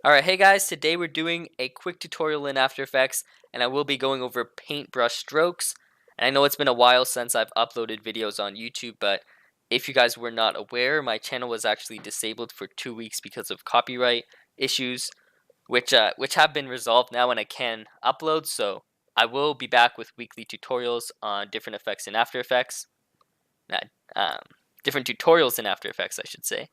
Alright, hey guys, today we're doing a quick tutorial in After Effects, and I will be going over paintbrush strokes. And I know it's been a while since I've uploaded videos on YouTube, but if you guys were not aware, my channel was actually disabled for 2 weeks because of copyright issues, which have been resolved now and I can upload, so I will be back with weekly tutorials on different effects in After Effects. Not, um, Different tutorials in After Effects, I should say.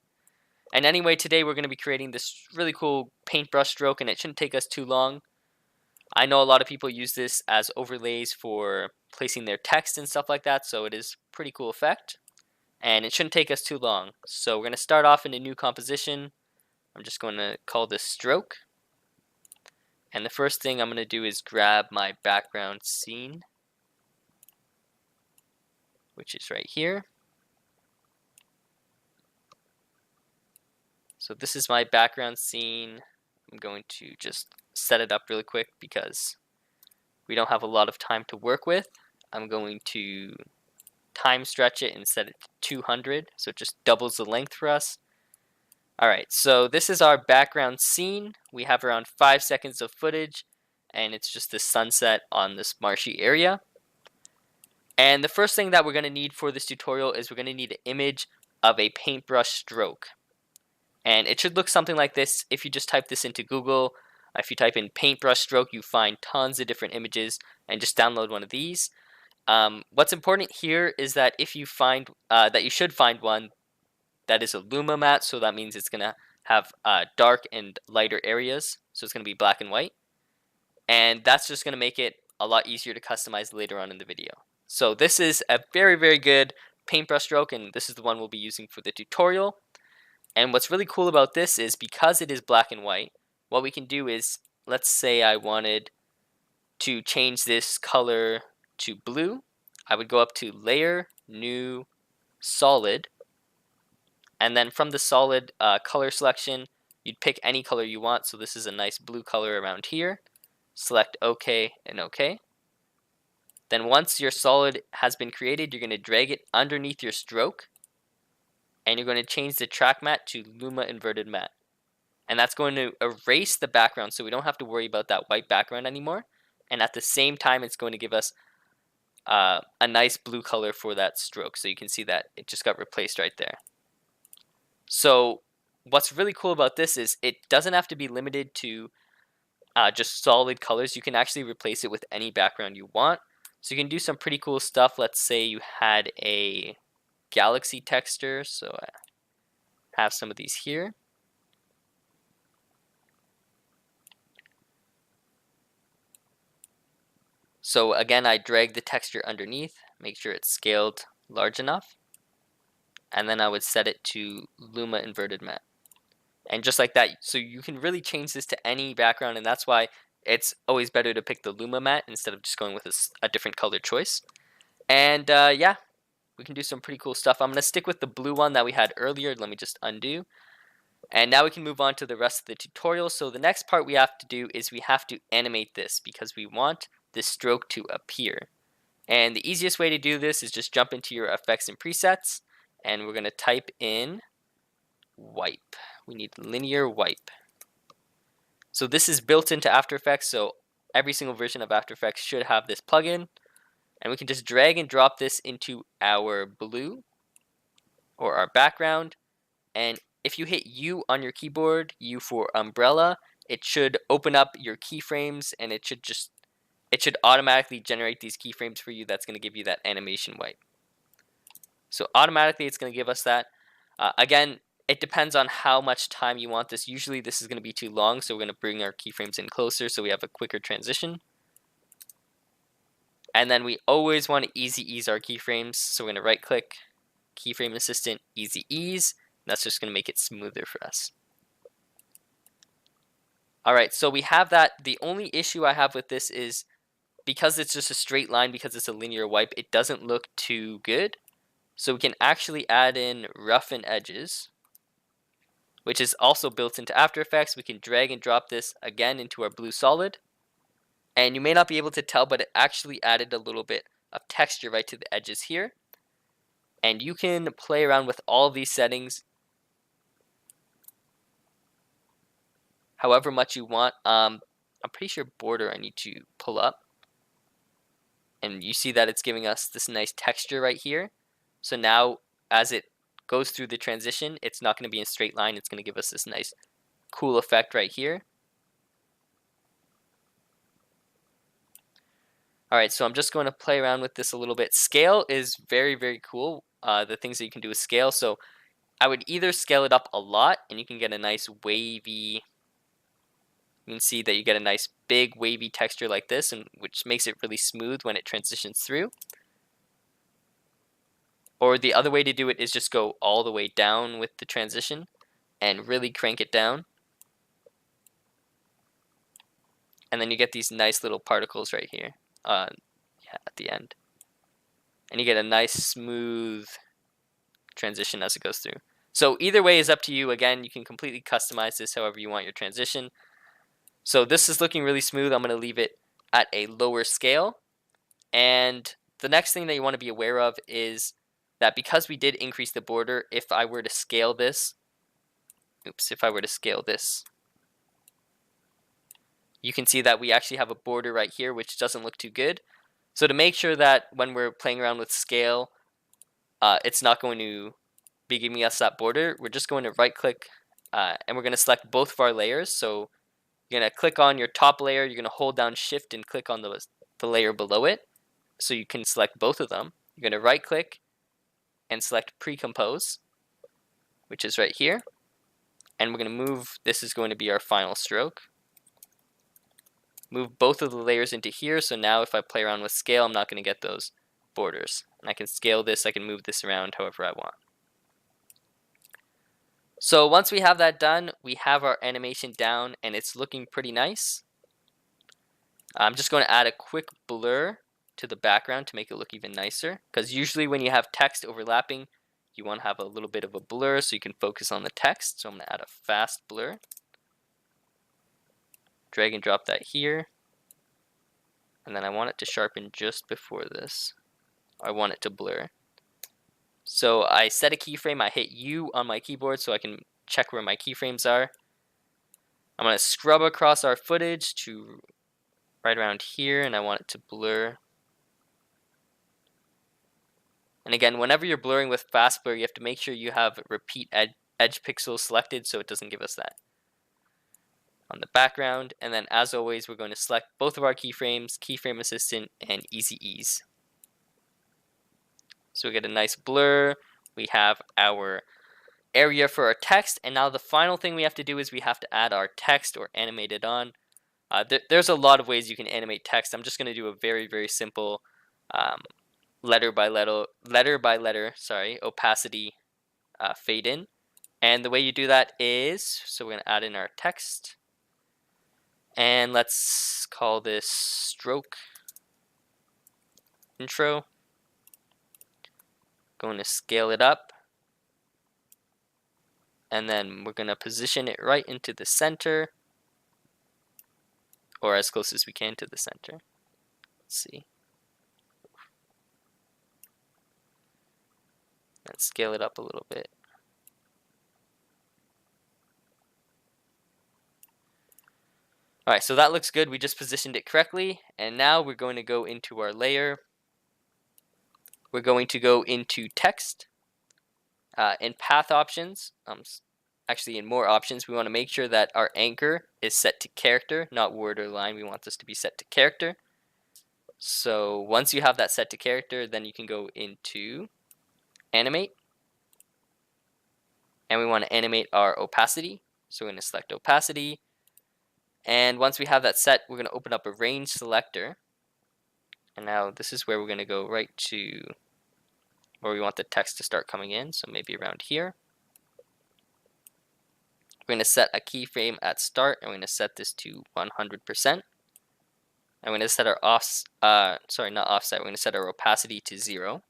And anyway, today we're going to be creating this really cool paintbrush stroke, and it shouldn't take us too long. I know a lot of people use this as overlays for placing their text and stuff like that, so it is a pretty cool effect. And it shouldn't take us too long. So we're going to start off in a new composition. I'm just going to call this stroke. And the first thing I'm going to do is grab my background scene, which is right here. So this is my background scene. I'm going to just set it up really quick because we don't have a lot of time to work with. I'm going to time stretch it and set it to 200, so it just doubles the length for us. Alright, so this is our background scene. We have around 5 seconds of footage, and it's just the sunset on this marshy area. And the first thing that we're going to need for this tutorial is we're going to need an image of a paintbrush stroke. And it should look something like this if you just type this into Google. If you type in paintbrush stroke, you find tons of different images, and just download one of these. What's important here is that if you find that you should find one that is a Luma matte, so that means it's gonna have dark and lighter areas, so it's gonna be black and white, and that's just gonna make it a lot easier to customize later on in the video. So this is a very good paintbrush stroke, and this is the one we'll be using for the tutorial. And what's really cool about this is because it is black and white, what we can do is, let's say I wanted to change this color to blue. I would go up to Layer, New, Solid, and then from the solid color selection, you'd pick any color you want. So this is a nice blue color around here. Select OK and OK. Then once your solid has been created, you're going to drag it underneath your stroke, and you're going to change the track matte to Luma Inverted Matte. And that's going to erase the background, so we don't have to worry about that white background anymore. And at the same time, it's going to give us a nice blue color for that stroke. So you can see that it just got replaced right there. So what's really cool about this is it doesn't have to be limited to just solid colors. You can actually replace it with any background you want. So you can do some pretty cool stuff. Let's say you had a galaxy texture. So I have some of these here. So again, I drag the texture underneath, make sure it's scaled large enough, and then I would set it to Luma Inverted Matte. And just like that, so you can really change this to any background, and that's why it's always better to pick the Luma Matte instead of just going with a different color choice. And yeah, we can do some pretty cool stuff. I'm going to stick with the blue one that we had earlier. Let me just undo. And now we can move on to the rest of the tutorial. So the next part we have to do is we have to animate this because we want this stroke to appear. And the easiest way to do this is just jump into your effects and presets, and we're going to type in wipe. We need linear wipe. So this is built into After Effects, so every single version of After Effects should have this plugin. And we can just drag and drop this into our blue or our background. And if you hit U on your keyboard, U for umbrella, it should open up your keyframes, and it should automatically generate these keyframes for you. That's going to give you that animation wipe. So automatically it's going to give us that. Again, it depends on how much time you want this. Usually this is going to be too long, so we're going to bring our keyframes in closer so we have a quicker transition. And then we always want to easy ease our keyframes. So we're going to right click, keyframe assistant, easy ease. And that's just going to make it smoother for us. Alright, so we have that. The only issue I have with this is because it's just a straight line, because it's a linear wipe, it doesn't look too good. So we can actually add in roughen edges, which is also built into After Effects. We can drag and drop this again into our blue solid. And you may not be able to tell, but it actually added a little bit of texture right to the edges here. And you can play around with all of these settings however much you want. I'm pretty sure border I need to pull up. And you see that it's giving us this nice texture right here. So now as it goes through the transition, it's not going to be in a straight line. It's going to give us this nice cool effect right here. Alright, so I'm just going to play around with this a little bit. Scale is very, very cool. The things that you can do with scale. So I would either scale it up a lot and you can get a nice wavy, you can see that you get a nice big wavy texture like this, and which makes it really smooth when it transitions through. Or the other way to do it is just go all the way down with the transition and really crank it down. And then you get these nice little particles right here at the end. And you get a nice smooth transition as it goes through. So either way is up to you. Again, you can completely customize this however you want your transition. So this is looking really smooth. I'm going to leave it at a lower scale. And the next thing that you want to be aware of is that because we did increase the border, if I were to scale this, you can see that we actually have a border right here, which doesn't look too good. So to make sure that when we're playing around with scale, it's not going to be giving us that border, we're just going to right click and we're going to select both of our layers. So you're going to click on your top layer, you're going to hold down shift and click on the layer below it. So you can select both of them. You're going to right click and select pre-compose, which is right here. And we're going to move, this is going to be our final stroke. Move both of the layers into here, so now if I play around with scale, I'm not going to get those borders. And I can scale this, I can move this around however I want. So once we have that done, we have our animation down and it's looking pretty nice. I'm just going to add a quick blur to the background to make it look even nicer, because usually when you have text overlapping, you want to have a little bit of a blur so you can focus on the text. So I'm going to add a fast blur. Drag and drop that here. And then I want it to sharpen just before this. I want it to blur. So I set a keyframe, I hit U on my keyboard so I can check where my keyframes are. I'm going to scrub across our footage to right around here, and I want it to blur. And again, whenever you're blurring with fast blur, you have to make sure you have repeat edge pixels selected so it doesn't give us that on the background. And then as always, we're going to select both of our keyframes, keyframe assistant and easy ease. So we get a nice blur. We have our area for our text. And now the final thing we have to do is we have to add our text or animate it on. There's a lot of ways you can animate text. I'm just going to do a very, very simple letter by letter, opacity fade in. And the way you do that is, so we're going to add in our text. And let's call this stroke intro. Going to scale it up. And then we're going to position it right into the center, or as close as we can to the center. Let's see. Let's scale it up a little bit. Alright, so that looks good. We just positioned it correctly. And now we're going to go into our layer. We're going to go into text. In path options, actually in more options, we want to make sure that our anchor is set to character, not word or line. We want this to be set to character. So once you have that set to character, then you can go into animate. And we want to animate our opacity. So we're going to select opacity. And once we have that set, we're going to open up a range selector. And now this is where we're going to go right to where we want the text to start coming in. So maybe around here. We're going to set a keyframe at start, and we're going to set this to 100%. And we're going to set our not offset, we're going to set our opacity to 0.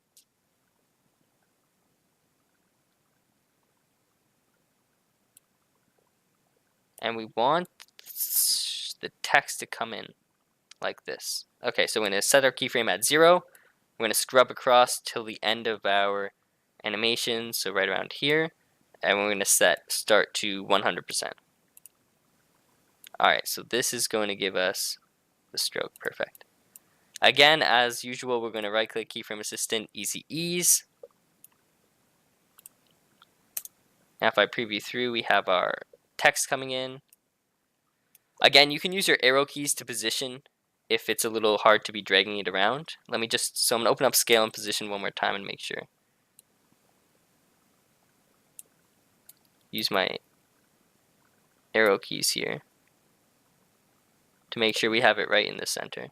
And we want the text to come in like this. Okay, so we're going to set our keyframe at 0. We're going to scrub across till the end of our animation, so right around here. And we're going to set start to 100%. Alright, so this is going to give us the stroke. Perfect. Again, as usual, we're going to right click Keyframe Assistant, Easy Ease. Now if I preview through, we have our text coming in. Again, you can use your arrow keys to position if it's a little hard to be dragging it around. So I'm going to open up scale and position one more time and make sure. Use my arrow keys here to make sure we have it right in the center.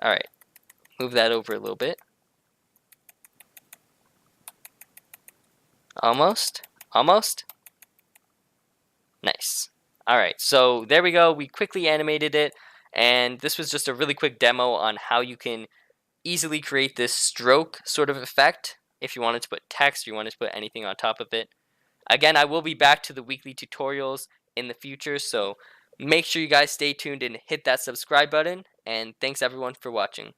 Alright, move that over a little bit. Almost. Nice. Alright, so there we go. We quickly animated it, and this was just a really quick demo on how you can easily create this stroke sort of effect if you wanted to put text, or you wanted to put anything on top of it. Again, I will be back to the weekly tutorials in the future, so make sure you guys stay tuned and hit that subscribe button, and thanks everyone for watching.